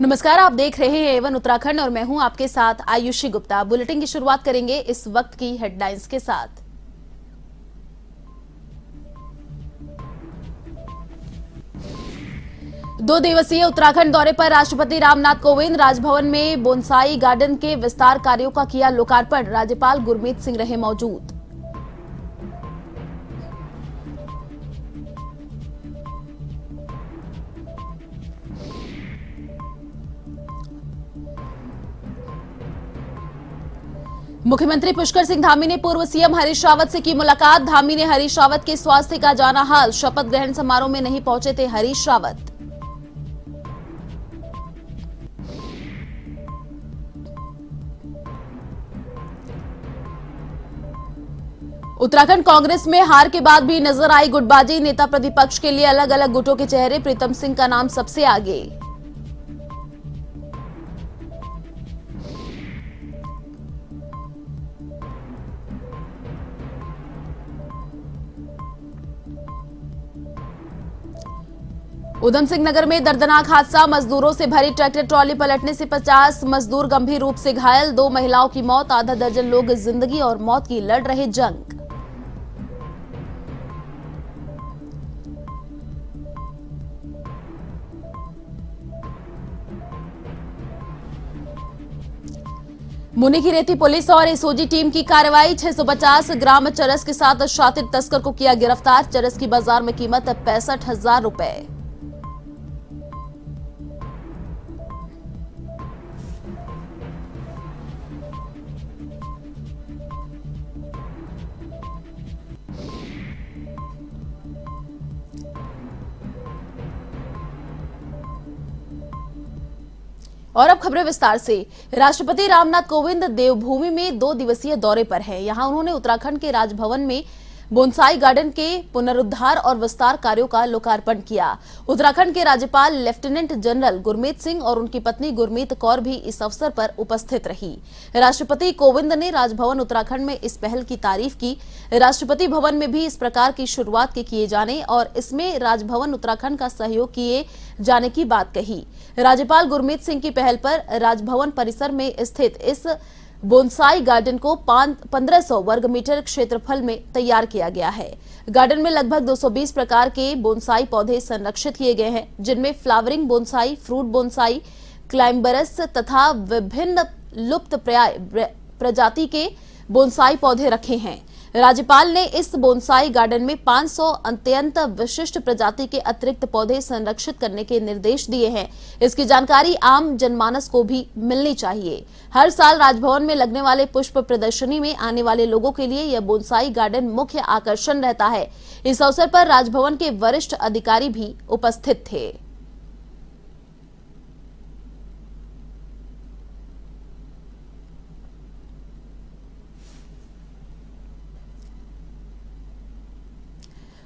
नमस्कार, आप देख रहे हैं एवन उत्तराखंड और मैं हूं आपके साथ आयुषी गुप्ता। बुलेटिन की शुरुआत करेंगे इस वक्त की हेडलाइंस के साथ। दो दिवसीय उत्तराखंड दौरे पर राष्ट्रपति रामनाथ कोविंद राजभवन में बोनसाई गार्डन के विस्तार कार्यों का किया लोकार्पण। राज्यपाल गुरमीत सिंह रहे मौजूद। मुख्यमंत्री पुष्कर सिंह धामी ने पूर्व सीएम हरीश रावत से की मुलाकात। धामी ने हरीश रावत के स्वास्थ्य का जाना हाल। शपथ ग्रहण समारोह में नहीं पहुंचे थे हरीश रावत। उत्तराखंड कांग्रेस में हार के बाद भी नजर आई गुटबाजी। नेता प्रतिपक्ष के लिए अलग अलग गुटों के चेहरे। प्रीतम सिंह का नाम सबसे आगे। उधम सिंह नगर में दर्दनाक हादसा। मजदूरों से भरी ट्रैक्टर ट्रॉली पलटने से 50 मजदूर गंभीर रूप से घायल। 2 महिलाओं की मौत। आधा दर्जन लोग जिंदगी और मौत की लड़ रहे जंग। मुनिकीरेती पुलिस और एसओजी टीम की कार्रवाई। 650 ग्राम चरस के साथ शातिर तस्कर को किया गिरफ्तार। चरस की बाजार में कीमत 65,000 रुपए। और अब खबरें विस्तार से। राष्ट्रपति रामनाथ कोविंद देवभूमि में 2 दिवसीय दौरे पर हैं। यहां उन्होंने उत्तराखंड के राजभवन में बोनसाई गार्डन के पुनरुद्धार और विस्तार कार्यों का लोकार्पण किया। उत्तराखंड के राज्यपाल लेफ्टिनेंट जनरल गुरमीत सिंह और उनकी पत्नी गुरमीत कौर भी इस अवसर पर उपस्थित रही। राष्ट्रपति कोविंद ने राजभवन उत्तराखंड में इस पहल की तारीफ की। राष्ट्रपति भवन में भी इस प्रकार की शुरुआत के किए जाने और इसमें राजभवन उत्तराखंड का सहयोग किए जाने की बात कही। राज्यपाल गुरमीत सिंह की पहल पर राजभवन परिसर में स्थित इस बोनसाई गार्डन को 1500 वर्ग मीटर क्षेत्रफल में तैयार किया गया है। गार्डन में लगभग 220 प्रकार के बोनसाई पौधे संरक्षित किए गए हैं, जिनमें फ्लावरिंग बोनसाई, फ्रूट बोनसाई, क्लाइंबरस तथा विभिन्न लुप्तप्राय प्रजाति के बोनसाई पौधे रखे हैं। राज्यपाल ने इस बोनसाई गार्डन में 500 अत्यंत विशिष्ट प्रजाति के अतिरिक्त पौधे संरक्षित करने के निर्देश दिए हैं। इसकी जानकारी आम जनमानस को भी मिलनी चाहिए। हर साल राजभवन में लगने वाले पुष्प प्रदर्शनी में आने वाले लोगों के लिए यह बोनसाई गार्डन मुख्य आकर्षण रहता है। इस अवसर पर राजभवन के वरिष्ठ अधिकारी भी उपस्थित थे।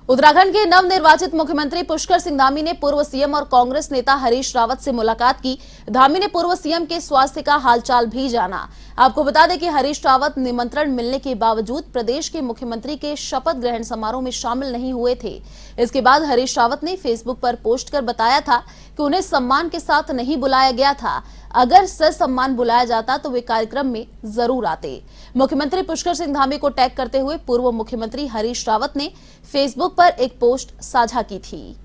उत्तराखंड के नवनिर्वाचित मुख्यमंत्री पुष्कर सिंह धामी ने पूर्व सीएम और कांग्रेस नेता हरीश रावत से मुलाकात की। धामी ने पूर्व सीएम के स्वास्थ्य का हालचाल भी जाना। आपको बता दें कि हरीश रावत निमंत्रण मिलने के बावजूद प्रदेश के मुख्यमंत्री के शपथ ग्रहण समारोह में शामिल नहीं हुए थे। इसके बाद हरीश रावत ने फेसबुक पर पोस्ट कर बताया था कि उन्हें सम्मान के साथ नहीं बुलाया गया था। अगर ससम्मान बुलाया जाता तो वे कार्यक्रम में जरूर आते। मुख्यमंत्री पुष्कर सिंह धामी को टैग करते हुए पूर्व मुख्यमंत्री हरीश रावत ने फेसबुक पर एक पोस्ट साझा की थी।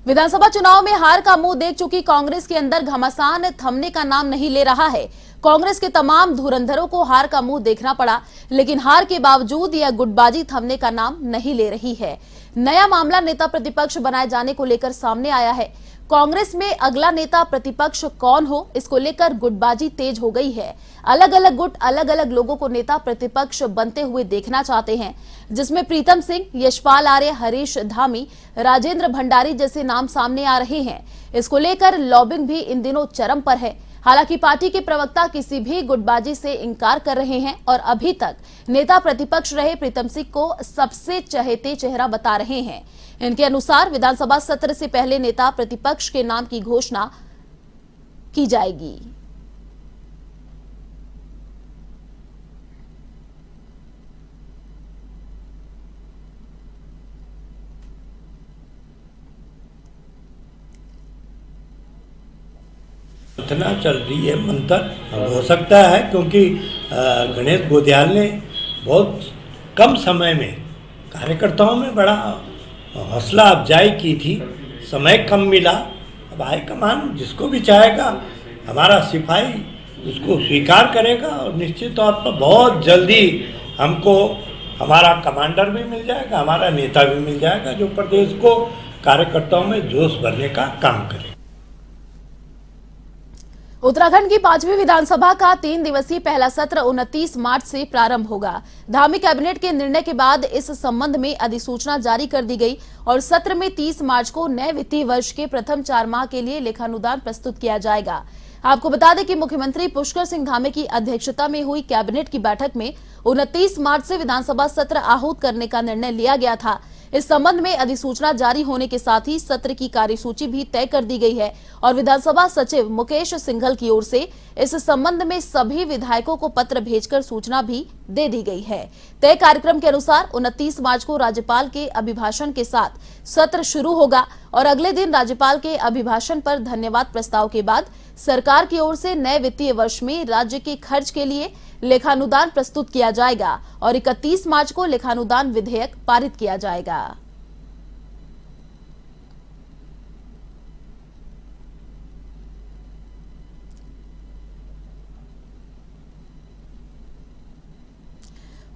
विधानसभा चुनाव में हार का मुंह देख चुकी कांग्रेस के अंदर घमासान थमने का नाम नहीं ले रहा है। कांग्रेस के तमाम धुरंधरों को हार का मुंह देखना पड़ा, लेकिन हार के बावजूद यह गुटबाजी थमने का नाम नहीं ले रही है। नया मामला नेता प्रतिपक्ष बनाए जाने को लेकर सामने आया है। कांग्रेस में अगला नेता प्रतिपक्ष कौन हो, इसको लेकर गुटबाजी तेज हो गई है। अलग अलग गुट अलग अलग लोगों को नेता प्रतिपक्ष बनते हुए देखना चाहते हैं, जिसमें प्रीतम सिंह, यशपाल आर्य, हरीश धामी, राजेंद्र भंडारी जैसे नाम सामने आ रहे हैं। इसको लेकर लॉबिंग भी इन दिनों चरम पर है। हालांकि पार्टी के प्रवक्ता किसी भी गुटबाजी से इंकार कर रहे हैं और अभी तक नेता प्रतिपक्ष रहे प्रीतम सिंह को सबसे चहेते चेहरा बता रहे हैं। इनके अनुसार विधानसभा सत्र से पहले नेता प्रतिपक्ष के नाम की घोषणा की जाएगी। मंथना चल रही है, मंथन हो सकता है क्योंकि गणेश गोध्याल ने बहुत कम समय में कार्यकर्ताओं में बड़ा हौसला अफजाई की थी। समय कम मिला, अब हाईकमान जिसको भी चाहेगा, हमारा सिपाही उसको स्वीकार करेगा और निश्चित तौर पर बहुत जल्दी हमको हमारा कमांडर भी मिल जाएगा, हमारा नेता भी मिल जाएगा जो प्रदेश को कार्यकर्ताओं में जोश भरने का काम करे। उत्तराखंड की 5वीं विधानसभा का 3 दिवसीय पहला सत्र 29 मार्च से प्रारंभ होगा। धामी कैबिनेट के निर्णय के बाद इस संबंध में अधिसूचना जारी कर दी गई और सत्र में 30 मार्च को नए वित्तीय वर्ष के प्रथम 4 माह के लिए लेखानुदान प्रस्तुत किया जाएगा। आपको बता दें कि मुख्यमंत्री पुष्कर सिंह धामी की अध्यक्षता में हुई कैबिनेट की बैठक में 29 मार्च से विधानसभा सत्र आहूत करने का निर्णय लिया गया था। इस संबंध में अधिसूचना जारी होने के साथ ही सत्र की कार्यसूची भी तय कर दी गई है और विधानसभा सचिव मुकेश सिंघल की ओर से इस संबंध में सभी विधायकों को पत्र भेजकर सूचना भी दे दी गई है। तय कार्यक्रम के अनुसार 29 मार्च को राज्यपाल के अभिभाषण के साथ सत्र शुरू होगा और अगले दिन राज्यपाल के अभिभाषण पर धन्यवाद प्रस्ताव के बाद सरकार की ओर से नए वित्तीय वर्ष में राज्य के खर्च के लिए लेखानुदान प्रस्तुत किया जाएगा और 31 मार्च को लेखानुदान विधेयक पारित किया जाएगा।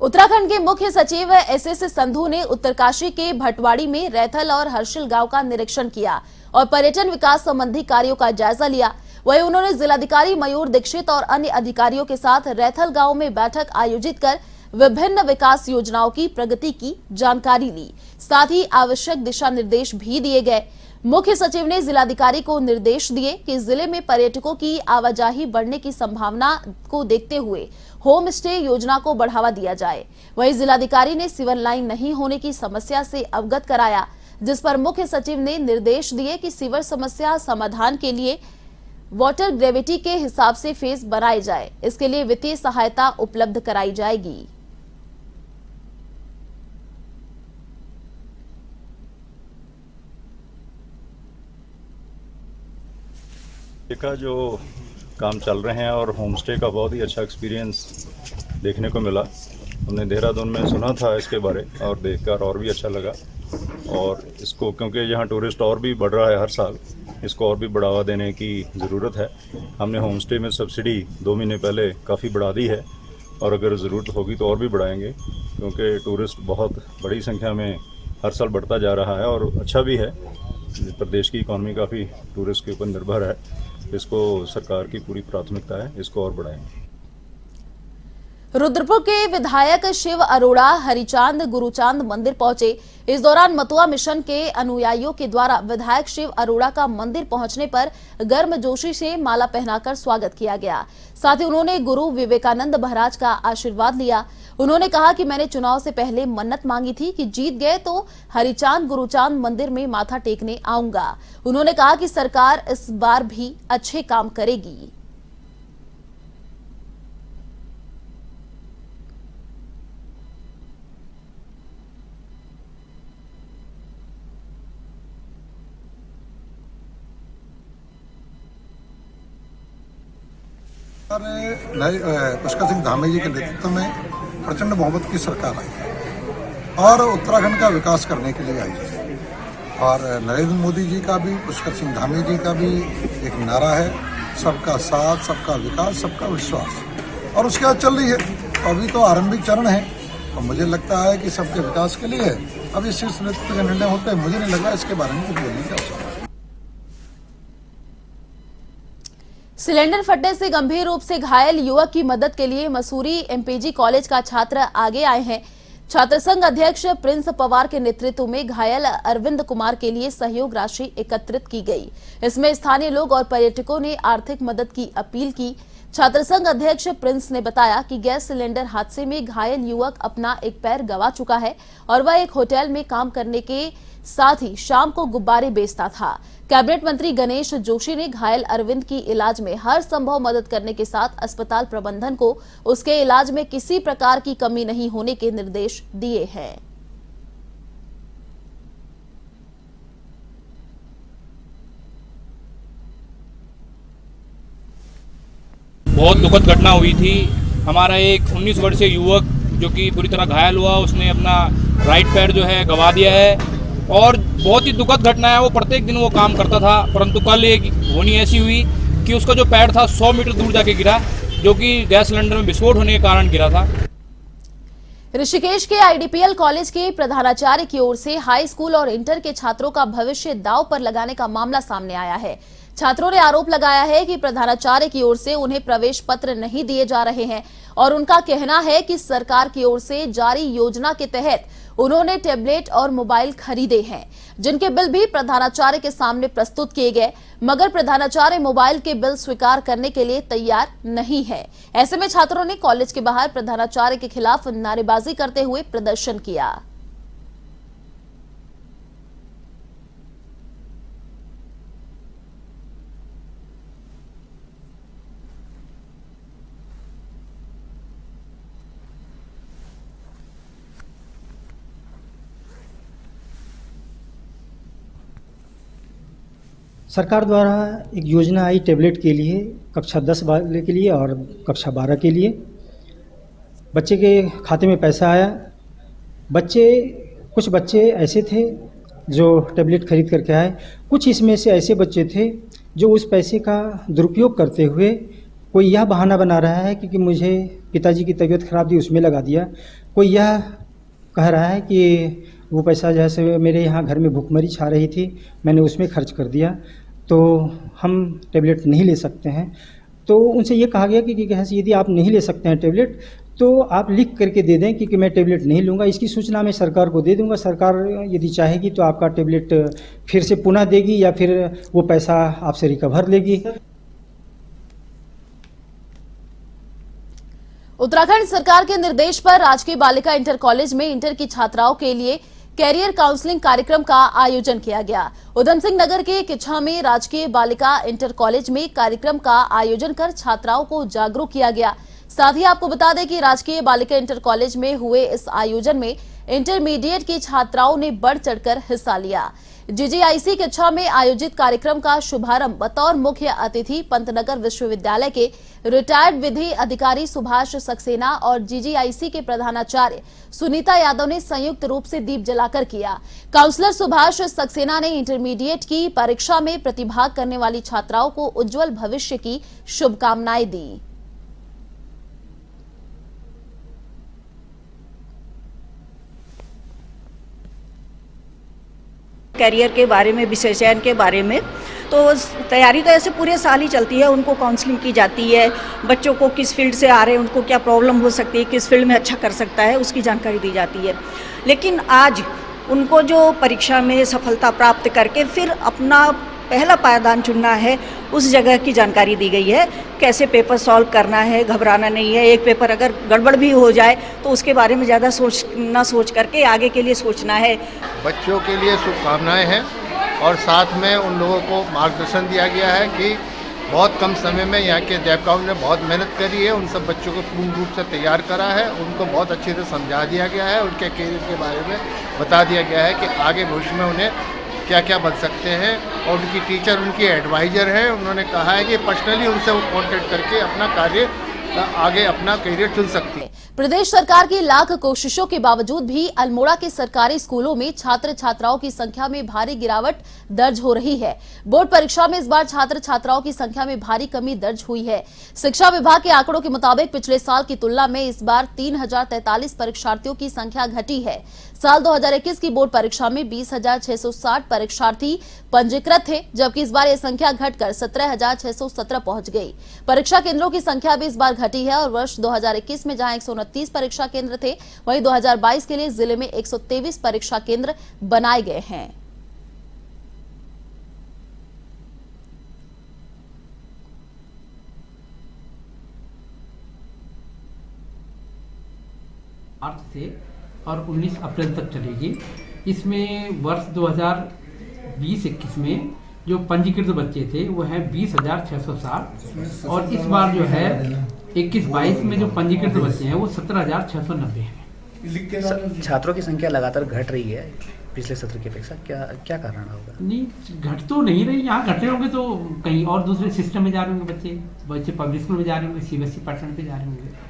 उत्तराखंड के मुख्य सचिव एसएस संधू ने उत्तरकाशी के भटवाड़ी में रैथल और हर्षिल गांव का निरीक्षण किया और पर्यटन विकास संबंधी कार्यों का जायजा लिया। वहीं उन्होंने जिलाधिकारी मयूर दीक्षित और अन्य अधिकारियों के साथ रैथल गांव में बैठक आयोजित कर विभिन्न विकास योजनाओं की प्रगति की जानकारी ली। साथ ही आवश्यक दिशा निर्देश भी दिए गए। मुख्य सचिव ने जिलाधिकारी को निर्देश दिए कि जिले में पर्यटकों की आवाजाही बढ़ने की संभावना को देखते हुए होम स्टे योजना को बढ़ावा दिया जाए। वहीं जिलाधिकारी ने सिवर लाइन नहीं होने की समस्या से अवगत कराया, जिस पर मुख्य सचिव ने निर्देश दिए कि सीवर समस्या समाधान के लिए वाटर ग्रेविटी के हिसाब से फेज बनाए जाए। इसके लिए वित्तीय सहायता उपलब्ध कराई जाएगी। का जो काम चल रहे हैं और होम स्टे का बहुत ही अच्छा एक्सपीरियंस देखने को मिला। हमने देहरादून में सुना था इसके बारे और देखकर और भी अच्छा लगा। और इसको क्योंकि यहाँ टूरिस्ट और भी बढ़ रहा है हर साल, इसको और भी बढ़ावा देने की ज़रूरत है। हमने होम स्टे में सब्सिडी 2 महीने पहले काफ़ी बढ़ा दी है और अगर ज़रूरत होगी तो और भी बढ़ाएंगे, क्योंकि टूरिस्ट बहुत बड़ी संख्या में हर साल बढ़ता जा रहा है और अच्छा भी है। प्रदेश की इकॉनमी काफ़ी टूरिस्ट के ऊपर निर्भर है। इसको सरकार की पूरी प्राथमिकता है, इसको और बढ़ाएंगे। रुद्रपुर के विधायक शिव अरोड़ा हरिचांद गुरुचांद मंदिर पहुंचे। इस दौरान मतुआ मिशन के अनुयायियों के द्वारा विधायक शिव अरोड़ा का मंदिर पहुंचने पर गर्मजोशी से माला पहनाकर स्वागत किया गया। साथ ही उन्होंने गुरु विवेकानंद महाराज का आशीर्वाद लिया। उन्होंने कहा कि मैंने चुनाव से पहले मन्नत मांगी थी कि जीत गए तो हरिचांद गुरुचांद मंदिर में माथा टेकने आऊंगा। उन्होंने कहा कि सरकार इस बार भी अच्छे काम करेगी। पुष्कर सिंह धामी जी के नेतृत्व में प्रचंड बहुमत की सरकार आई और उत्तराखंड का विकास करने के लिए आई है। और नरेंद्र मोदी जी का भी, पुष्कर सिंह धामी जी का भी एक नारा है, सबका साथ, सबका विकास, सबका विश्वास, और उसके बाद चल रही है। अभी तो आरंभिक चरण है और मुझे लगता है कि सबके विकास के लिए है। अभी शीर्ष नेतृत्व के निर्णय होते हैं, मुझे नहीं लग रहा इसके बारे में कुछ बोलने की आवश्यकता है। सिलेंडर फटने से गंभीर रूप से घायल युवक की मदद के लिए मसूरी एमपीजी कॉलेज का छात्र आगे आए हैं। छात्र संघ अध्यक्ष प्रिंस पवार के नेतृत्व में घायल अरविंद कुमार के लिए सहयोग राशि एकत्रित की गई। इसमें स्थानीय लोग और पर्यटकों ने आर्थिक मदद की अपील की। छात्र संघ अध्यक्ष प्रिंस ने बताया कि गैस सिलेंडर हादसे में घायल युवक अपना एक पैर गंवा चुका है और वह एक होटल में काम करने के साथ ही शाम को गुब्बारे बेचता था। कैबिनेट मंत्री गणेश जोशी ने घायल अरविंद की इलाज में हर संभव मदद करने के साथ अस्पताल प्रबंधन को उसके इलाज में किसी प्रकार की कमी नहीं होने के निर्देश दिए हैं। बहुत दुखद घटना हुई थी। हमारा एक 19 वर्षीय युवक जो कि पूरी तरह घायल हुआ, उसने अपना राइट पैर जो है गंवा दिया है और बहुत ही दुखद घटना है। वो प्रत्येक दिन वो काम करता था, परंतु कल एक होनी ऐसी हुई कि उसका जो पैर था 100 मीटर दूर जाके गिरा, जो कि गैस सिलेंडर में विस्फोट होने के कारण गिरा था। ऋषिकेश के आईडीपीएल कॉलेज के प्रधानाचार्य की ओर से हाई स्कूल और इंटर के छात्रों का भविष्य दांव पर लगाने का मामला सामने आया है। छात्रों ने आरोप लगाया है कि प्रधानाचार्य की ओर से उन्हें प्रवेश पत्र नहीं दिए जा रहे हैं और उनका कहना है कि सरकार की ओर से जारी योजना के तहत उन्होंने टैबलेट और मोबाइल खरीदे हैं, जिनके बिल भी प्रधानाचार्य के सामने प्रस्तुत किए गए, मगर प्रधानाचार्य मोबाइल के बिल स्वीकार करने के लिए तैयार नहीं है। ऐसे में छात्रों ने कॉलेज के बाहर प्रधानाचार्य के खिलाफ नारेबाजी करते हुए प्रदर्शन किया। सरकार द्वारा एक योजना आई टैबलेट के लिए, कक्षा 10 वाले के लिए और कक्षा 12 के लिए। बच्चे के खाते में पैसा आया। कुछ बच्चे ऐसे थे जो टैबलेट खरीद करके आए, कुछ इसमें से ऐसे बच्चे थे जो उस पैसे का दुरुपयोग करते हुए कोई यह बहाना बना रहा है कि मुझे पिताजी की तबीयत खराब थी उसमें लगा दिया, कोई यह कह रहा है कि वो पैसा जैसे मेरे यहाँ घर में भूखमरी छा रही थी मैंने उसमें खर्च कर दिया, तो हम टैबलेट नहीं ले सकते हैं। तो उनसे ये कहा गया कि यदि आप नहीं ले सकते हैं टैबलेट तो आप लिख करके दे दें कि मैं टैबलेट नहीं लूँगा, इसकी सूचना मैं सरकार को दे दूँगा। सरकार यदि चाहेगी तो आपका टैबलेट फिर से पुनः देगी या फिर वो पैसा आपसे रिकवर लेगी। उत्तराखंड सरकार के निर्देश पर राजकीय बालिका इंटर कॉलेज में इंटर की छात्राओं के लिए कैरियर काउंसलिंग कार्यक्रम का आयोजन किया गया। उधम सिंह नगर के किच्छा में राजकीय बालिका इंटर कॉलेज में कार्यक्रम का आयोजन कर छात्राओं को जागरूक किया गया। साथ ही आपको बता दें कि राजकीय बालिका इंटर कॉलेज में हुए इस आयोजन में इंटरमीडिएट की छात्राओं ने बढ़ चढ़कर हिस्सा लिया। जीजीआईसी किच्छा में आयोजित कार्यक्रम का शुभारंभ बतौर मुख्य अतिथि पंतनगर विश्वविद्यालय के रिटायर्ड विधि अधिकारी सुभाष सक्सेना और जीजीआईसी के प्रधानाचार्य सुनीता यादव ने संयुक्त रूप से दीप जलाकर किया। काउंसलर सुभाष सक्सेना ने इंटरमीडिएट की परीक्षा में प्रतिभाग करने वाली छात्राओं को उज्जवल भविष्य की शुभकामनाएं दी। करियर के बारे में, विषय चयन के बारे में, तो तैयारी तो ऐसे पूरे साल ही चलती है। उनको काउंसलिंग की जाती है, बच्चों को किस फील्ड से आ रहे हैं, उनको क्या प्रॉब्लम हो सकती है, किस फील्ड में अच्छा कर सकता है, उसकी जानकारी दी जाती है। लेकिन आज उनको जो परीक्षा में सफलता प्राप्त करके फिर अपना पहला पायदान चुनना है, उस जगह की जानकारी दी गई है। कैसे पेपर सॉल्व करना है, घबराना नहीं है। एक पेपर अगर गड़बड़ भी हो जाए तो उसके बारे में ज़्यादा सोच करके आगे के लिए सोचना है। बच्चों के लिए शुभकामनाएं हैं और साथ में उन लोगों को मार्गदर्शन दिया गया है कि बहुत कम समय में यहाँ के अध्यापकों ने बहुत मेहनत करी है, उन सब बच्चों को पूर्ण रूप से तैयार करा है, उनको बहुत अच्छे से समझा दिया गया है, उनके करियर के बारे में बता दिया गया है कि आगे भविष्य में उन्हें क्या क्या बन सकते हैं। और उनकी टीचर उनकी एडवाइज़र हैं, उन्होंने कहा है कि पर्सनली उनसे वो कॉन्टेक्ट करके अपना कार्य आगे अपना करियर चुन सकती है। प्रदेश सरकार की लाख कोशिशों के बावजूद भी अल्मोड़ा के सरकारी स्कूलों में छात्र छात्राओं की संख्या में भारी गिरावट दर्ज हो रही है। बोर्ड परीक्षा में इस बार छात्र छात्राओं की संख्या में भारी कमी दर्ज हुई है। शिक्षा विभाग के आंकड़ों के मुताबिक पिछले साल की तुलना में इस बार 3043 परीक्षार्थियों की संख्या घटी है। साल 2021 की बोर्ड परीक्षा में 20,660 परीक्षार्थी पंजीकृत थे, जबकि इस बार यह संख्या घटकर 17,617 पहुंच गई। परीक्षा केंद्रों की संख्या भी इस बार घटी है और वर्ष 2021 में जहां 129 परीक्षा केंद्र थे, वहीं 2022 के लिए जिले में 123 परीक्षा केंद्र बनाए गए हैं। मार्च से और 19 अप्रैल तक चलेगी। इसमें वर्ष 2020-21 में जो पंजीकृत बच्चे थे वो हैं 20,660 और इस बार जो है 21-22 में जो पंजीकृत बच्चे हैं वो 17,690 हैं। छात्रों की संख्या लगातार घट रही है, पिछले सत्र की अपेक्षा? क्या कारण होगा? नहीं, घट तो नहीं रही। यहाँ घटे होंगे तो कहीं और दूसरे सिस्टम में जा रहे होंगे बच्चे पब्लिक स्कूल में जा रहे होंगे, सीबीएसई पैटर्न पे जा रहे होंगे।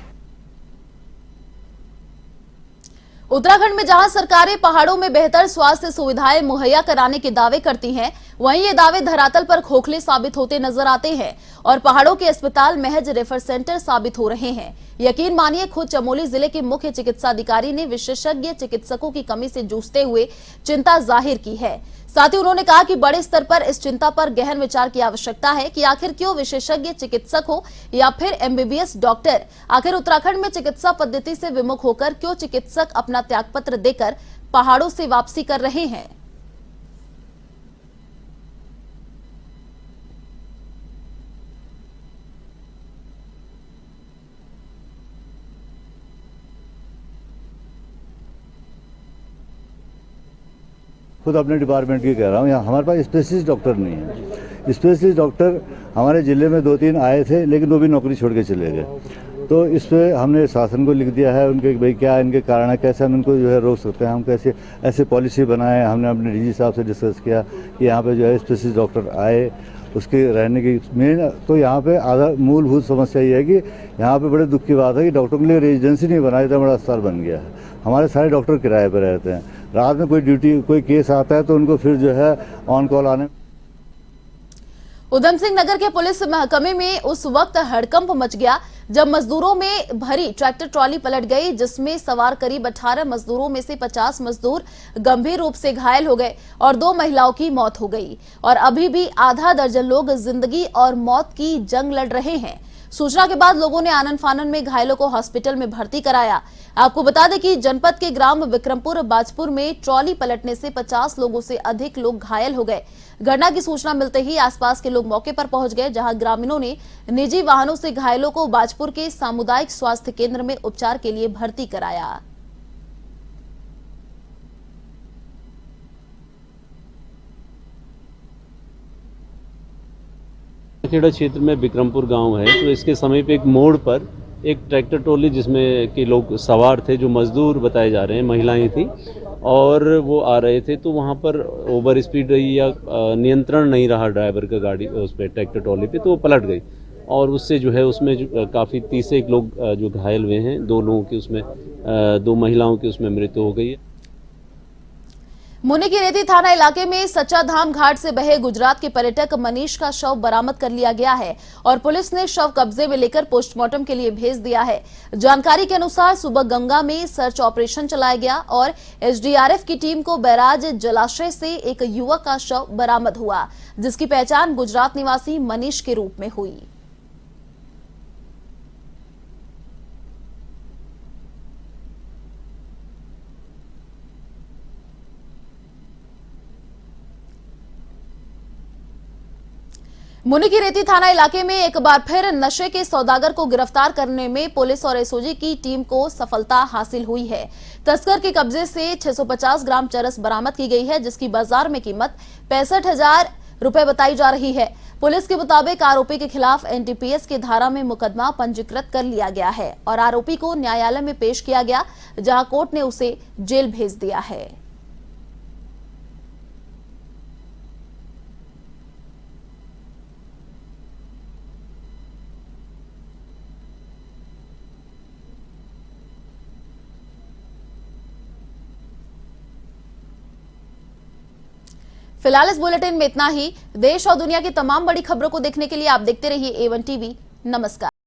उत्तराखंड में जहां सरकारें पहाड़ों में बेहतर स्वास्थ्य सुविधाएं मुहैया कराने के दावे करती हैं, वहीं ये दावे धरातल पर खोखले साबित होते नजर आते हैं और पहाड़ों के अस्पताल महज रेफर सेंटर साबित हो रहे हैं। यकीन मानिए, खुद चमोली जिले के मुख्य चिकित्सा अधिकारी ने विशेषज्ञ चिकित्सकों की कमी से जूझते हुए चिंता जाहिर की है। साथ ही उन्होंने कहा कि बड़े स्तर पर इस चिंता पर गहन विचार की आवश्यकता है कि आखिर क्यों विशेषज्ञ चिकित्सक हो या फिर एमबीबीएस डॉक्टर, आखिर उत्तराखंड में चिकित्सा पद्धति से विमुख होकर क्यों चिकित्सक अपना त्यागपत्र देकर पहाड़ों से वापसी कर रहे हैं। खुद अपने डिपार्टमेंट की कह रहा हूँ, यहाँ हमारे पास स्पेशलिस्ट डॉक्टर नहीं है। स्पेशलिस्ट डॉक्टर हमारे ज़िले में 2-3 आए थे, लेकिन वो भी नौकरी छोड़ के चले गए। तो इस पर हमने शासन को लिख दिया है उनके, भाई क्या इनके कारण है, कैसे हम इनको जो है रोक सकते हैं, हम कैसे ऐसे पॉलिसी बनाए। हमने अपने डीजी साहब से डिस्कस किया कि यहाँ पे जो है स्पेशलिस्ट डॉक्टर आए, उसके रहने की मेन तो यहाँ पे आधार मूलभूत समस्या ये है कि यहाँ पे बड़े दुख की बात है कि डॉक्टरों के लिए रेजिडेंसी नहीं बना, इतना बड़ा अस्पताल बन गया है। हमारे सारे डॉक्टर किराए पर रहते हैं, रात में कोई ड्यूटी कोई केस आता है तो उनको फिर जो है ऑन कॉल आने। उधम सिंह नगर के पुलिस महकमे में उस वक्त हड़कंप मच गया जब मजदूरों में भरी ट्रैक्टर ट्रॉली पलट गई, जिसमें सवार करीब 18 मजदूरों में से 50 मजदूर गंभीर रूप से घायल हो गए और 2 महिलाओं की मौत हो गई और अभी भी आधा दर्जन लोग जिंदगी और मौत की जंग लड़ रहे हैं। सूचना के बाद लोगों ने आनन फानन में घायलों को हॉस्पिटल में भर्ती कराया। आपको बता दें कि जनपद के ग्राम विक्रमपुर बाजपुर में ट्रॉली पलटने से 50 लोगों से अधिक लोग घायल हो गए। घटना की सूचना मिलते ही आसपास के लोग मौके पर पहुंच गए, जहां ग्रामीणों ने निजी वाहनों से घायलों को बाजपुर के सामुदायिक स्वास्थ्य केंद्र में उपचार के लिए भर्ती कराया। खेड़ा क्षेत्र में विक्रमपुर गांव है, तो इसके समीप एक मोड़ पर एक ट्रैक्टर ट्रॉली जिसमें के लोग सवार थे, जो मजदूर बताए जा रहे हैं, महिलाएं थी और वो आ रहे थे, तो वहां पर ओवर स्पीड रही या नियंत्रण नहीं रहा ड्राइवर का गाड़ी उस पर ट्रैक्टर ट्रॉली पे, तो वो पलट गई और उससे जो है उसमें काफ़ी 30 लोग जो घायल हुए हैं। 2 लोगों की उसमें 2 महिलाओं की उसमें मृत्यु हो गई है। मुनि की रेती थाना इलाके में सच्चा धाम घाट से बहे गुजरात के पर्यटक मनीष का शव बरामद कर लिया गया है और पुलिस ने शव कब्जे में लेकर पोस्टमार्टम के लिए भेज दिया है। जानकारी के अनुसार सुबह गंगा में सर्च ऑपरेशन चलाया गया और एसडीआरएफ की टीम को बैराज जलाशय से एक युवक का शव बरामद हुआ, जिसकी पहचान गुजरात निवासी मनीष के रूप में हुई। मुनि की रेती थाना इलाके में एक बार फिर नशे के सौदागर को गिरफ्तार करने में पुलिस और एसओजी की टीम को सफलता हासिल हुई है। तस्कर के कब्जे से 650 ग्राम चरस बरामद की गई है, जिसकी बाजार में कीमत 65,000 रुपए बताई जा रही है। पुलिस के मुताबिक आरोपी के खिलाफ एनडीपीएस की धारा में मुकदमा पंजीकृत कर लिया गया है और आरोपी को न्यायालय में पेश किया गया, जहां कोर्ट ने उसे जेल भेज दिया है। फिलहाल इस बुलेटिन में इतना ही। देश और दुनिया की तमाम बड़ी खबरों को देखने के लिए आप देखते रहिए A1 टीवी। नमस्कार।